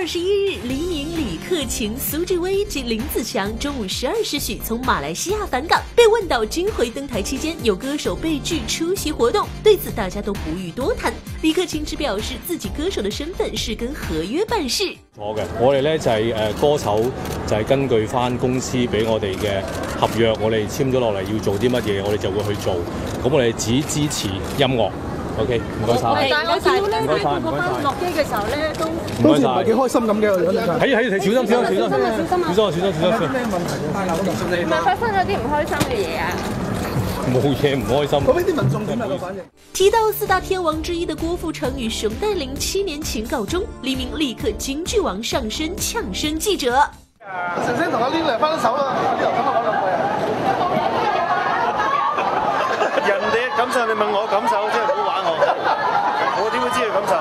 21日，黎明、李克勤、苏志威及林子祥中午12时许从马来西亚返港。被问到今回登台期间有歌手被拒出席活動，對此大家都不予多談。李克勤只表示自己歌手的身份是跟合約辦事。我哋咧就係歌手就係根據翻公司俾我哋嘅合約，我哋簽咗落嚟要做啲乜嘢，我哋就會去做。咁我哋只支持音樂。OK， 唔該晒。但係我見到咧，喺個班落機嘅時候咧，都好似唔係幾開心咁嘅個樣。喺小心。小心。咩問題啊？唔係發生咗啲唔開心嘅嘢啊？冇嘢唔開心。嗰邊啲民眾點啊個反應？提到四大天王之一的郭富城與熊黛林7年情告中，黎明立刻金句王上身嗆聲記者。成聲同阿 Lin 嚟分手啦！呢度咁講兩句啊！人哋嘅感受，你問我感受，真係唔好玩我。我點會知佢感受？